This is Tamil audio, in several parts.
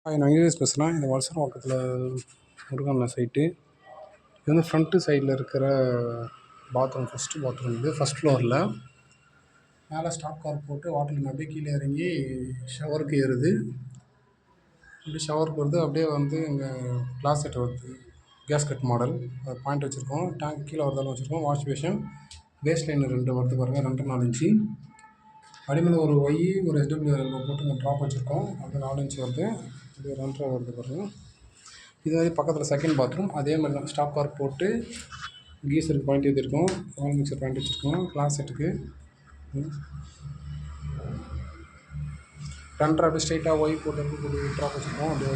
நான் இங்கிலீஷ் பேசுகிறேன். இது வலசரம் பக்கத்தில் முருகண்ணா சைட்டு. இது வந்து ஃப்ரண்ட்டு சைடில் இருக்கிற பாத்ரூம், ஃபஸ்ட்டு பாத்ரூம் இது. ஃபஸ்ட் ஃப்ளோரில் மேலே ஸ்டாப் கார் போட்டு வாட்டர் அப்படியே கீழே இறங்கி ஷவருக்கு ஏறுது. அப்படியே ஷவருக்கு வருது. அப்படியே வந்து இங்கே கிளாசெட் வருது, கேஸ்கட் மாடல். அது பாயிண்ட் வச்சுருக்கோம். டேங்க் கீழே வரதாலும் வச்சுருக்கோம். வாஷ் பேஷன், பேஸ் லைன் 2 வருது பாருங்கள், 2 4 இன்ச்சு. அடிமேல ஒரு ஒய் ஒரு SW போட்டு இங்கே ட்ராப் வச்சுருக்கோம். அப்படியே 4 இன்ச்சு வருது. அப்படியே 2.5 வருது பாருங்கள். இது மாதிரி பக்கத்தில் செகண்ட் பாத்ரூம் அதே மாதிரி தான். ஸ்டாப் கார் போட்டு கீசருக்கு பாயிண்ட் ஏற்றிருக்கோம். வால் மிக்சர் பாயிண்ட் வச்சுருக்கோம். கிளாசெட்டுக்கு 2.5 அப்படியே ஸ்ட்ரைட்டாக ஒய் போட்டு ட்ராப் வச்சுருக்கோம். அப்படியே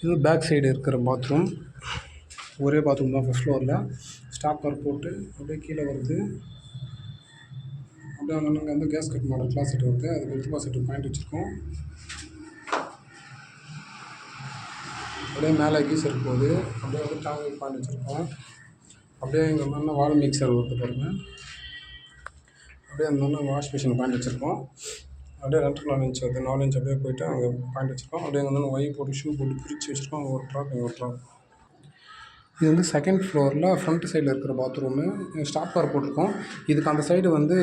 இது பேக் சைடு இருக்கிற பாத்ரூம். ஒரே பாத்ரூம் தான் ஃபஸ்ட் ஃப்ளோரில். ஸ்டாப் கார் போட்டு அப்படியே கீழே வருது. அப்படியே அங்கே வந்து கேஸ்கட் மாடல் கிளாசெட் வருது. அதுக்கு எல்த் பாசெட்டு பாயிண்ட் வச்சுருக்கோம். அப்படியே மேலே கீசர் போகுது. அப்படியே வந்து டேங்க் பாயிண்ட் வச்சுருக்கோம். அப்படியே இங்கே வந்து வால் மிக்சர் வருது பாருங்கள். அப்படியே அந்த வந்து வாஷ் மிஷின் பாயிண்ட் வச்சுருக்கோம். அப்படியே 2 4 இன்ச் வருது. 4 இன்ச் அப்படியே போய்ட்டு அங்கே பாயிண்ட் வச்சுருக்கோம். அப்படியே அங்கே வந்து ஒய் போட்டு ஷூ போட்டு பிரித்து வச்சுருக்கோம். அங்கே ஒரு ட்ராப், இங்கே ஒரு ட்ராப். இது வந்து செகண்ட் ஃப்ளோரில் ஃப்ரண்ட் சைடில் இருக்கிற பாத்ரூமு. ஸ்டாப் கார் போட்டிருக்கோம். இதுக்கு அந்த சைடு வந்து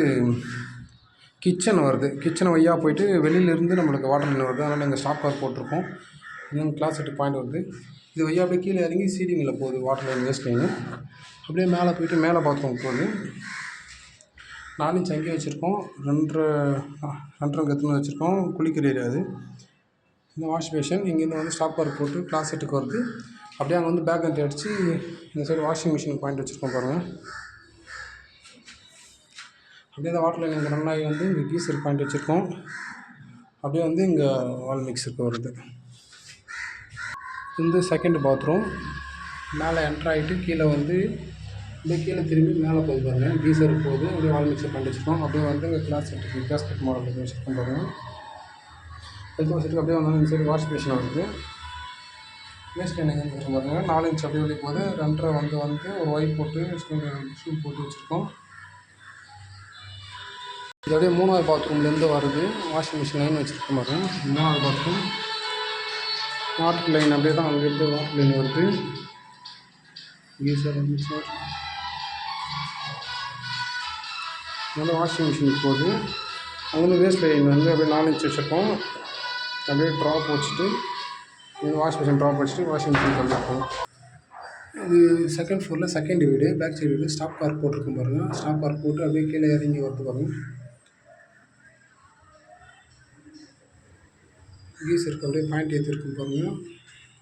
கிச்சன் வருது. கிச்சன் வழியாக போய்ட்டு வெளியிலேருந்து நம்மளுக்கு வாட்டர் லைன் வருது. அதனால் இங்கே ஸ்டாப் கார் போட்டிருக்கோம். இன்னும் கிளாசெட்டு பாயிண்ட் வருது. இது வழியாக அப்படியே கீழே இறங்கி சீலிங்கில் போகுது வாட்டர் லைன், வேஸ்ட் லைனு. அப்படியே மேலே போய்ட்டு மேலே பாத்ரூம் போகுது. 4 இன்ச் அங்கேயே வச்சுருக்கோம். 2.5 கற்றுன்னு வச்சுருக்கோம். குளிக்கிற ஏரியா அது. இந்த வாஷ் பேஷன் இங்கேருந்து வந்து ஸ்டாப் கார் போட்டு கிளாசெட்டுக்கு வருது. அப்படியே அங்கே வந்து பேக் என்ட்ரி அடித்து இந்த சைடு வாஷிங் மிஷின் பாயிண்ட் வச்சுருக்கோம் பாருங்கள். அப்படியே இந்த வாட்டர் லைன் இங்கே ரன் ஆகி வந்து இங்கே கீசர் பாயிண்ட் வச்சுருக்கோம். அப்படியே வந்து இங்கே வால் மிக்ஸருக்கு வருது. இந்த செகண்ட் பாத்ரூம் மேலே என்ட்ரு ஆகிட்டு கீழே வந்து அப்படியே கீழே திரும்பி மேலே போகுது பாருங்கள். கீசருக்கு போகுது. அப்படியே வால் மிக்சர் பாயிண்ட் வச்சுருக்கோம். அப்படியே வந்து இங்கே கிளாசெட்டுக்கு கேஸ்கட் மாடல் வச்சுருக்கோம் பாருங்கள். எல்த் பாசெட்டுக்கு அப்படியே வந்து இந்த சைடு வாஷ் பேஷன் வருது. வேஸ்ட் லைன் எங்கே பாருங்கள். 4 இன்ச் அப்படியே வெளியே போகுது. 2.5 வந்து ஒரு ஒய் போட்டு ஷூ போட்டு வச்சுருக்கோம். இது அப்படியே 3வது பாத்ரூம்லேருந்து வருது. வாஷிங் மிஷின் லைன் வச்சுருக்கோம் பாருங்கள். 3வது பாத்ரூம் வாட்டர் லைன் அப்படியே தான் அங்கேருந்து வாட்டர் லைன் வருது. கீசர் மிக்சர் வந்து வாஷிங் மிஷினுக்கு போகுது. அங்கேருந்து வேஸ்ட் லைன் வந்து அப்படியே 4 இன்ச் வச்சுருக்கோம். அப்படியே ட்ராப் வச்சுட்டு வாஷ் மிஷின் ட்ராப் வச்சுட்டு வாஷிங் மிஷின் வந்துருக்கோம். இது செகண்ட் ஃப்ளோரில் செகண்ட் வீடு, பேக் சைடு வீடு. ஸ்டாப் கார் போட்டிருக்கோம் பாருங்கள். ஸ்டாப் கார் போட்டு அப்படியே கீழே இறங்கி வருது பாருங்கள். கீசருக்கு அப்படியே பாயிண்ட் ஏற்றிருக்கும் பாருங்கள்.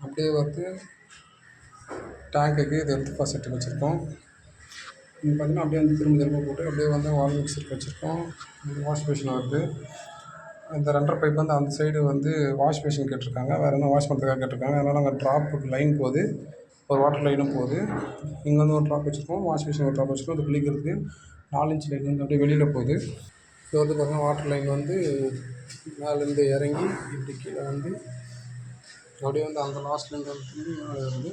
அப்படியே வந்து டேங்க்குக்கு இது எல்த் பாசெட்டு வச்சுருக்கோம். இது பார்த்திங்கன்னா அப்படியே வந்து திரும்ப போட்டு அப்படியே வந்து வால் மிக்சருக்கு வச்சுருக்கோம். வாஷ் பேஷன் வருது. இந்த 2.5 பைப் வந்து அந்த சைடு வந்து வாஷ் பேஷன் கேட்டிருக்காங்க. வேறு என்ன வாஷ் பண்ணுறதுக்காக கேட்டிருக்காங்க. அதனால் அங்கே ட்ராப்புக்கு லைன் போகுது. ஒரு வாட்டர் லைனும் போகுது. இங்கே வந்து ஒரு ட்ராப் வச்சுருக்கோம். வாஷ் பேஷன் ஒரு ட்ராப் வச்சுருக்கோம். அது குளிக்கிறதுக்கு 4 இன்ச் லைன் வந்து அப்படியே வெளியில் போகுது. இது வந்து பார்த்திங்கன்னா வாட்டர் லைன் வந்து மேலேருந்து இறங்கி இப்படி கீழே வந்து அப்படியே வந்து அந்த லாஸ்ட்லேருந்து வந்து திரும்பி மேலே வருது.